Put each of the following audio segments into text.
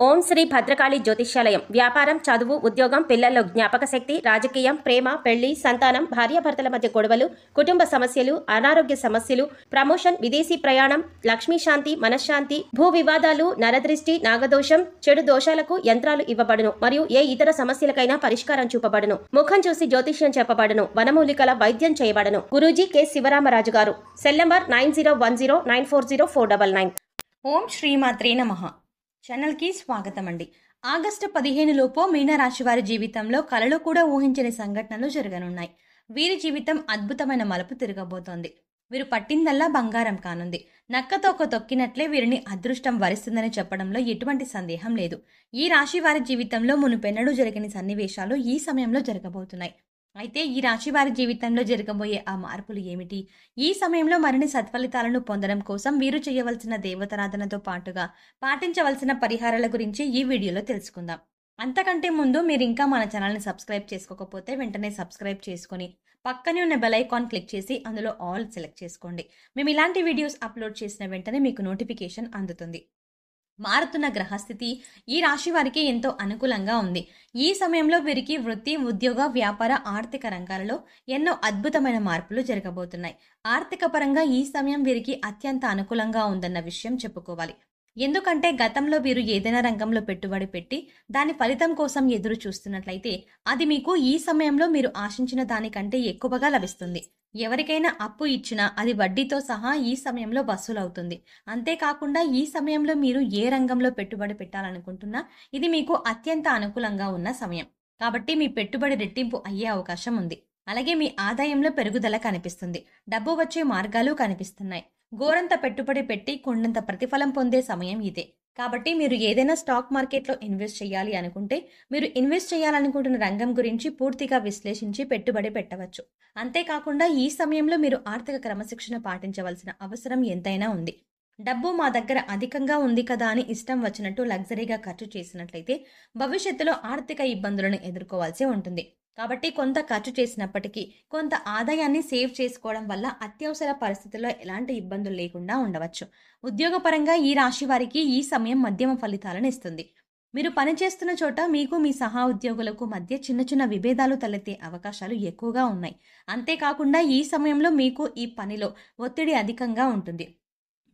ఓం శ్రీ భద్రకాళి జ్యోతిష్యాలయం. వ్యాపారం, చదువు, ఉద్యోగం, పిల్లల్లో జ్ఞాపక శక్తి, రాజకీయం, ప్రేమ, పెళ్లి, సంతానం, భార్యాభర్తల మధ్య గొడవలు, కుటుంబ సమస్యలు, అనారోగ్య సమస్యలు, ప్రమోషన్, విదేశీ ప్రయాణం, లక్ష్మీ శాంతి, మనశ్శాంతి, భూ వివాదాలు, నరదృష్టి, నాగదోషం, చెడు దోషాలకు యంత్రాలు ఇవ్వబడును మరియు ఏ ఇతర సమస్యలకైనా పరిష్కారం చూపబడును. ముఖం చూసి జ్యోతిష్యం చెప్పబడును. వనమూలికల వైద్యం చేయబడును. గురూజీ కె శివరామరాజు గారు. Cell number 9010940499. ఓం శ్రీమాత్రే నమః. ఛానల్కి స్వాగతం అండి. ఆగస్టు 15 లోపు మీనరాశి వారి జీవితంలో కలలో కూడా ఊహించని సంఘటనలు జరగనున్నాయి. వీరి జీవితం అద్భుతమైన మలుపు తిరగబోతోంది. వీరు పట్టిందల్లా బంగారం కానుంది. నక్కతోక తొక్కినట్లే వీరిని అదృష్టం వరిస్తుందని చెప్పడంలో ఎటువంటి సందేహం లేదు. ఈ రాశి వారి జీవితంలో మునుపెన్నడూ జరిగిన సన్నివేశాలు ఈ సమయంలో జరగబోతున్నాయి. అయితే ఈ రాశి వారి జీవితంలో జరగబోయే ఆ మార్పులు ఏమిటి? ఈ సమయంలో మరిన్ని సత్ఫలితాలను పొందడం కోసం వీరు చేయవలసిన దేవతారాధనతో పాటుగా పాటించవలసిన పరిహారాల గురించి ఈ వీడియోలో తెలుసుకుందాం. అంతకంటే ముందు మీరు ఇంకా మన ఛానల్ని సబ్స్క్రైబ్ చేసుకోకపోతే వెంటనే సబ్స్క్రైబ్ చేసుకొని పక్కనే ఉన్న బెల్ ఐకాన్ క్లిక్ చేసి అందులో ఆల్ సెలెక్ట్ చేసుకోండి. మేము ఇలాంటి వీడియోస్ అప్లోడ్ చేసిన వెంటనే మీకు నోటిఫికేషన్ అందుతుంది. మారుతున్న గ్రహస్థితి ఈ రాశి వారికి ఎంతో అనుకూలంగా ఉంది. ఈ సమయంలో వీరికి వృత్తి, ఉద్యోగ, వ్యాపార, ఆర్థిక రంగాలలో ఎన్నో అద్భుతమైన మార్పులు జరగబోతున్నాయి. ఆర్థిక పరంగా ఈ సమయం వీరికి అత్యంత అనుకూలంగా ఉందన్న విషయం చెప్పుకోవాలి. ఎందుకంటే గతంలో వీరు ఏదైనా రంగంలో పెట్టుబడి పెట్టి దాని ఫలితం కోసం ఎదురు చూస్తున్నట్లయితే అది మీకు ఈ సమయంలో మీరు ఆశించిన దానికంటే ఎక్కువగా లభిస్తుంది. ఎవరికైనా అప్పు ఇచ్చినా అది వడ్డీతో సహా ఈ సమయంలో వసూలవుతుంది. అంతేకాకుండా ఈ సమయంలో మీరు ఏ రంగంలో పెట్టుబడి పెట్టాలనుకుంటున్నా ఇది మీకు అత్యంత అనుకూలంగా ఉన్న సమయం. కాబట్టి మీ పెట్టుబడి రెట్టింపు అయ్యే అవకాశం ఉంది. అలాగే మీ ఆదాయంలో పెరుగుదల కనిపిస్తుంది. డబ్బు వచ్చే మార్గాలు కనిపిస్తున్నాయి. గోరంత పెట్టుబడి పెట్టి కొండంత ప్రతిఫలం పొందే సమయం ఇదే. కాబట్టి మీరు ఏదైనా స్టాక్ మార్కెట్లో ఇన్వెస్ట్ చేయాలి అనుకుంటే మీరు ఇన్వెస్ట్ చేయాలనుకుంటున్న రంగం గురించి పూర్తిగా విశ్లేషించి పెట్టుబడి పెట్టవచ్చు. అంతేకాకుండా ఈ సమయంలో మీరు ఆర్థిక క్రమశిక్షణ పాటించవలసిన అవసరం ఎంతైనా ఉంది. డబ్బు మా దగ్గర అధికంగా ఉంది కదా అని ఇష్టం వచ్చినట్టు లగ్జరీగా ఖర్చు చేసినట్లయితే భవిష్యత్తులో ఆర్థిక ఇబ్బందులను ఎదుర్కోవాల్సి ఉంటుంది. కాబట్టి కొంత ఖర్చు చేసినప్పటికీ కొంత ఆదాయాన్ని సేవ్ చేసుకోవడం వల్ల అత్యవసర పరిస్థితుల్లో ఎలాంటి ఇబ్బందులు లేకుండా ఉండవచ్చు. ఉద్యోగపరంగా ఈ రాశి వారికి ఈ సమయం మధ్యమ ఫలితాలను ఇస్తుంది. మీరు పనిచేస్తున్న చోట మీకు మీ సహా ఉద్యోగులకు మధ్య చిన్న చిన్న విభేదాలు తలెత్తే అవకాశాలు ఎక్కువగా ఉన్నాయి. అంతేకాకుండా ఈ సమయంలో మీకు ఈ పనిలో ఒత్తిడి అధికంగా ఉంటుంది.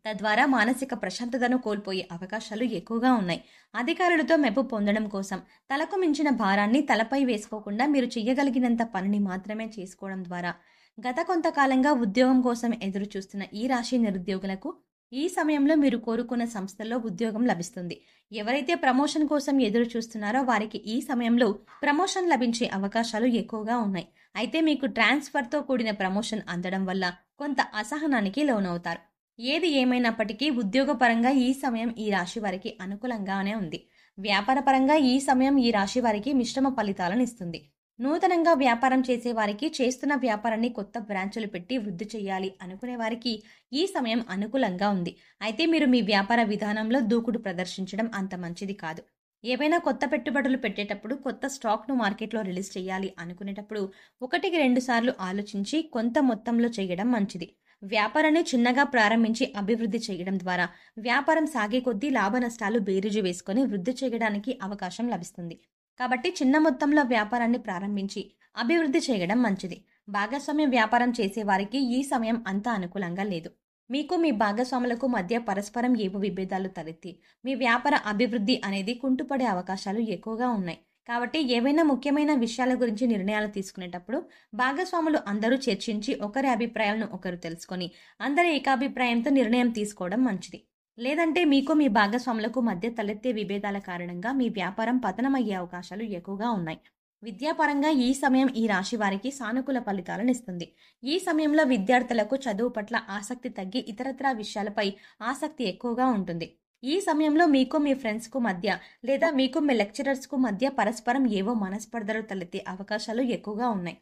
తద్వారా మానసిక ప్రశాంతతను కోల్పోయే అవకాశాలు ఎక్కువగా ఉన్నాయి. అధికారులతో మెప్పు పొందడం కోసం తలకు మించిన భారాన్ని తలపై వేసుకోకుండా మీరు చేయగలిగినంత పనిని మాత్రమే చేసుకోవడం ద్వారా గత కొంతకాలంగా ఉద్యోగం కోసం ఎదురు చూస్తున్న ఈ రాశి నిరుద్యోగులకు ఈ సమయంలో మీరు కోరుకున్న సంస్థల్లో ఉద్యోగం లభిస్తుంది. ఎవరైతే ప్రమోషన్ కోసం ఎదురు చూస్తున్నారో వారికి ఈ సమయంలో ప్రమోషన్ లభించే అవకాశాలు ఎక్కువగా ఉన్నాయి. అయితే మీకు ట్రాన్స్ఫర్తో కూడిన ప్రమోషన్ అందడం వల్ల కొంత అసహనానికి లోనవుతారు. ఏది ఏమైనప్పటికీ ఉద్యోగపరంగా ఈ సమయం ఈ రాశి వారికి అనుకూలంగానే ఉంది. వ్యాపారపరంగా ఈ సమయం ఈ రాశి వారికి మిశ్రమ ఫలితాలను ఇస్తుంది. నూతనంగా వ్యాపారం చేసే వారికి, చేస్తున్న వ్యాపారాన్ని కొత్త బ్రాంచులు పెట్టి వృద్ధి చేయాలి అనుకునే వారికి ఈ సమయం అనుకూలంగా ఉంది. అయితే మీరు మీ వ్యాపార విధానంలో దూకుడు ప్రదర్శించడం అంత మంచిది కాదు. ఏవైనా కొత్త పెట్టుబడులు పెట్టేటప్పుడు కొత్త స్టాక్ను మార్కెట్లో రిలీజ్ చేయాలి అనుకునేటప్పుడు 1-2 సార్లు ఆలోచించి కొంత మొత్తంలో చేయడం మంచిది. వ్యాపారాన్ని చిన్నగా ప్రారంభించి అభివృద్ధి చేయడం ద్వారా వ్యాపారం సాగే కొద్దీ లాభ నష్టాలు బేరీజు వేసుకొని వృద్ధి చేయడానికి అవకాశం లభిస్తుంది. కాబట్టి చిన్న మొత్తంలో వ్యాపారాన్ని ప్రారంభించి అభివృద్ధి చేయడం మంచిది. భాగస్వామ్య వ్యాపారం చేసే వారికి ఈ సమయం అంత అనుకూలంగా లేదు. మీకు మీ భాగస్వాములకు మధ్య పరస్పరం ఏవో విభేదాలు తలెత్తి మీ వ్యాపార అభివృద్ధి అనేది కుంటుపడే అవకాశాలు ఎక్కువగా ఉన్నాయి. కాబట్టి ఏవైనా ముఖ్యమైన విషయాల గురించి నిర్ణయాలు తీసుకునేటప్పుడు భాగస్వాములు అందరూ చర్చించి ఒకరి అభిప్రాయాలను ఒకరు తెలుసుకొని అందరి ఏకాభిప్రాయంతో నిర్ణయం తీసుకోవడం మంచిది. లేదంటే మీకు మీ భాగస్వాములకు మధ్య తలెత్తే విభేదాల కారణంగా మీ వ్యాపారం పతనమయ్యే అవకాశాలు ఎక్కువగా ఉన్నాయి. విద్యాపరంగా ఈ సమయం ఈ రాశి వారికి సానుకూల ఫలితాలను ఇస్తుంది. ఈ సమయంలో విద్యార్థులకు చదువు పట్ల ఆసక్తి తగ్గి ఇతరత్రా విషయాలపై ఆసక్తి ఎక్కువగా ఉంటుంది. ఈ సమయంలో మీకు మీ ఫ్రెండ్స్కు మధ్య లేదా మీకు మీ లెక్చరర్స్కు మధ్య పరస్పరం ఏవో మనస్పర్ధలు తలెత్తే అవకాశాలు ఎక్కువగా ఉన్నాయి.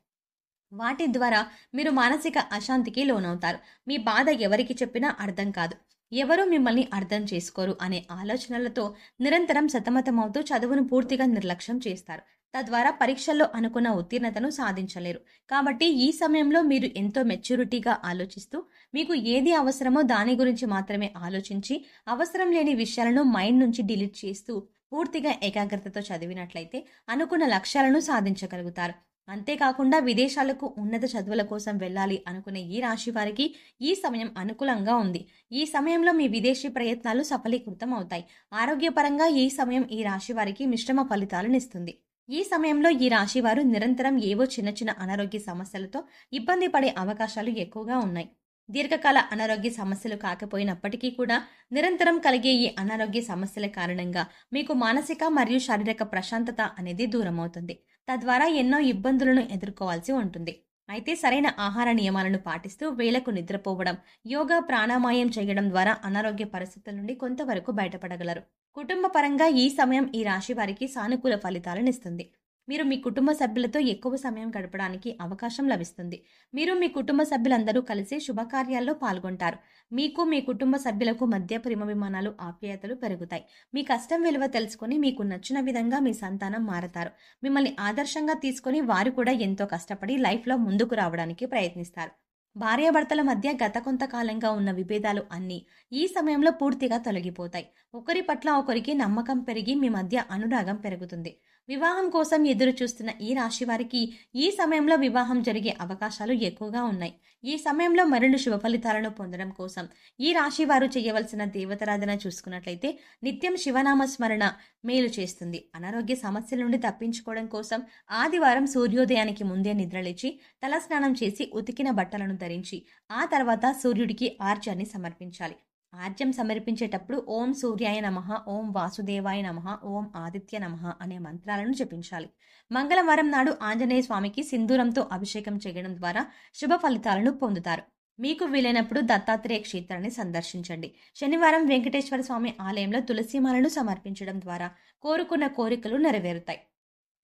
వాటి ద్వారా మీరు మానసిక అశాంతికి లోనవుతారు. మీ బాధ ఎవరికి చెప్పినా అర్థం కాదు. ఎవరూ మిమ్మల్ని అర్థం చేసుకోరు అనే ఆలోచనలతో నిరంతరం సతమతమవుతూ చదువును పూర్తిగా నిర్లక్ష్యం చేస్తారు. తద్వారా పరీక్షల్లో అనుకున్న ఉత్తీర్ణతను సాధించలేరు. కాబట్టి ఈ సమయంలో మీరు ఎంతో మెచ్యూరిటీగా ఆలోచిస్తూ మీకు ఏది అవసరమో దాని గురించి మాత్రమే ఆలోచించి అవసరం లేని విషయాలను మైండ్ నుంచి డిలీట్ చేస్తూ పూర్తిగా ఏకాగ్రతతో చదివినట్లయితే అనుకున్న లక్ష్యాలను సాధించగలుగుతారు. అంతేకాకుండా విదేశాలకు ఉన్నత చదువుల కోసం వెళ్ళాలి అనుకునే ఈ రాశి వారికి ఈ సమయం అనుకూలంగా ఉంది. ఈ సమయంలో మీ విదేశీ ప్రయత్నాలు సఫలీకృతం అవుతాయి. ఆరోగ్యపరంగా ఈ సమయం ఈ రాశి వారికి మిశ్రమ ఫలితాలనిస్తుంది. ఈ సమయంలో ఈ రాశి వారు నిరంతరం ఏవో చిన్న చిన్న అనారోగ్య సమస్యలతో ఇబ్బంది పడే అవకాశాలు ఎక్కువగా ఉన్నాయి. దీర్ఘకాల అనారోగ్య సమస్యలు కాకపోయినప్పటికీ కూడా నిరంతరం కలిగే ఈ అనారోగ్య సమస్యల కారణంగా మీకు మానసిక మరియు శారీరక ప్రశాంతత అనేది దూరమవుతుంది. తద్వారా ఎన్నో ఇబ్బందులను ఎదుర్కోవాల్సి ఉంటుంది. అయితే సరైన ఆహార నియమాలను పాటిస్తూ వేళకు నిద్రపోవడం, యోగా, ప్రాణాయామం చేయడం ద్వారా అనారోగ్య పరిస్థితుల నుండి కొంతవరకు బయటపడగలరు. కుటుంబ పరంగా ఈ సమయం ఈ రాశి వారికి సానుకూల ఫలితాలను ఇస్తుంది. మీరు మీ కుటుంబ సభ్యులతో ఎక్కువ సమయం గడపడానికి అవకాశం లభిస్తుంది. మీరు మీ కుటుంబ సభ్యులందరూ కలిసి శుభకార్యాల్లో పాల్గొంటారు. మీకు మీ కుటుంబ సభ్యులకు మధ్య ప్రేమాభిమానాలు, ఆప్యాయతలు పెరుగుతాయి. మీ కష్టం విలువ తెలుసుకొని మీకు నచ్చిన విధంగా మీ సంతానం మారతారు. మిమ్మల్ని ఆదర్శంగా తీసుకొని వారు కూడా ఎంతో కష్టపడి లైఫ్లో ముందుకు రావడానికి ప్రయత్నిస్తారు. భార్యాభర్తల మధ్య గత కొంతకాలంగా ఉన్న విభేదాలు అన్నీ ఈ సమయంలో పూర్తిగా తొలగిపోతాయి. ఒకరి పట్ల ఒకరికి నమ్మకం పెరిగి మీ మధ్య అనురాగం పెరుగుతుంది. వివాహం కోసం ఎదురు చూస్తున్న ఈ రాశి వారికి ఈ సమయంలో వివాహం జరిగే అవకాశాలు ఎక్కువగా ఉన్నాయి. ఈ సమయంలో మరిన్ని శుభ ఫలితాలను పొందడం కోసం ఈ రాశి వారు చేయవలసిన దేవతారాధన చూసుకున్నట్లయితే నిత్యం శివనామ స్మరణ మేలు చేస్తుంది. అనారోగ్య సమస్యల నుండి తప్పించుకోవడం కోసం ఆదివారం సూర్యోదయానికి ముందే నిద్రలేచి తలస్నానం చేసి ఉతికిన బట్టలను ధరించి ఆ తర్వాత సూర్యుడికి ఆర్జాన్ని సమర్పించాలి. ఆర్జ్యం సమర్పించేటప్పుడు ఓం సూర్యాయ నమః, ఓం వాసుదేవాయ నమః, ఓం ఆదిత్య నమః అనే మంత్రాలను జపించాలి. మంగళవారం నాడు ఆంజనేయ స్వామికి సింధూరంతో అభిషేకం చేయడం ద్వారా శుభ ఫలితాలను పొందుతారు. మీకు వీలైనప్పుడు దత్తాత్రేయ క్షేత్రాన్ని సందర్శించండి. శనివారం వెంకటేశ్వర స్వామి ఆలయంలో తులసిమాలను సమర్పించడం ద్వారా కోరుకున్న కోరికలు నెరవేరుతాయి.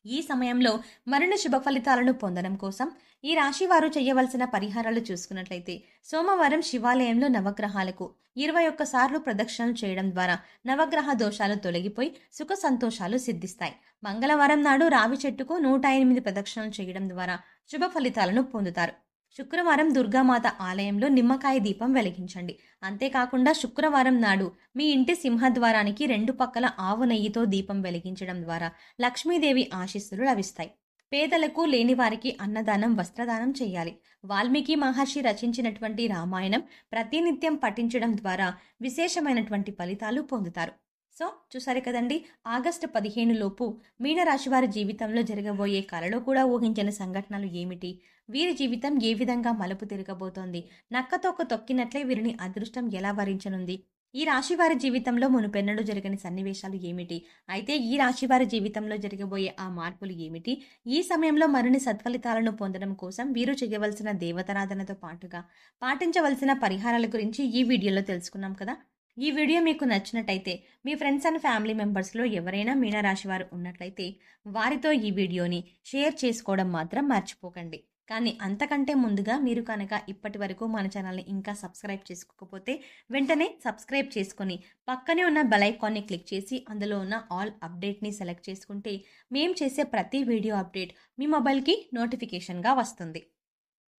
ఈ సమయంలో మరిన్ని శుభ ఫలితాలను పొందడం కోసం ఈ రాశి వారు చేయవలసిన పరిహారాలు చూసుకున్నట్లయితే సోమవారం శివాలయంలో నవగ్రహాలకు 21 సార్లు ప్రదక్షిణలు చేయడం ద్వారా నవగ్రహ దోషాలు తొలగిపోయి సుఖ సంతోషాలు సిద్ధిస్తాయి. మంగళవారం నాడు రావి చెట్టుకు 108 ప్రదక్షిణలు చేయడం ద్వారా శుభ ఫలితాలను పొందుతారు. శుక్రవారం దుర్గామాత ఆలయంలో నిమ్మకాయ దీపం వెలిగించండి. అంతేకాకుండా శుక్రవారం నాడు మీ ఇంటి సింహద్వారానికి 2 పక్కల ఆవు నెయ్యితో దీపం వెలిగించడం ద్వారా లక్ష్మీదేవి ఆశీస్సులు లభిస్తాయి. పేదలకు, లేని వారికి అన్నదానం, వస్త్రదానం చేయాలి. వాల్మీకి మహర్షి రచించినటువంటి రామాయణం ప్రతినిత్యం పఠించడం ద్వారా విశేషమైనటువంటి ఫలితాలు పొందుతారు. సో చూసారు కదండి, ఆగస్టు 15 లోపు మీనరాశి వారి జీవితంలో జరగబోయే కలలో కూడా ఊహించని సంఘటనలు ఏమిటి, వీరి జీవితం ఏ విధంగా మలుపు తిరగబోతోంది, నక్కతోక తొక్కినట్లే వీరిని అదృష్టం ఎలా వరించనుంది, ఈ రాశి వారి జీవితంలో మునుపెన్నడూ జరగని సన్నివేశాలు ఏమిటి, అయితే ఈ రాశి వారి జీవితంలో జరగబోయే ఆ మార్పులు ఏమిటి, ఈ సమయంలో మరిన్ని సత్ఫలితాలను పొందడం కోసం వీరు చేయవలసిన దేవతారాధనతో పాటుగా పాటించవలసిన పరిహారాల గురించి ఈ వీడియోలో తెలుసుకున్నాం కదా. ఈ వీడియో మీకు నచ్చినట్టయితే మీ ఫ్రెండ్స్ అండ్ ఫ్యామిలీ మెంబర్స్లో ఎవరైనా మీనరాశి వారు ఉన్నట్లయితే వారితో ఈ వీడియోని షేర్ చేసుకోవడం మాత్రం మర్చిపోకండి. కానీ అంతకంటే ముందుగా మీరు కనుక ఇప్పటి వరకు మన ఛానల్ని ఇంకా సబ్స్క్రైబ్ చేసుకోకపోతే వెంటనే సబ్స్క్రైబ్ చేసుకొని పక్కనే ఉన్న బెల్ ఐకాన్ని క్లిక్ చేసి అందులో ఉన్న ఆల్ అప్డేట్ని సెలెక్ట్ చేసుకుంటే మేము చేసే ప్రతి వీడియో అప్డేట్ మీ మొబైల్కి నోటిఫికేషన్గా వస్తుంది.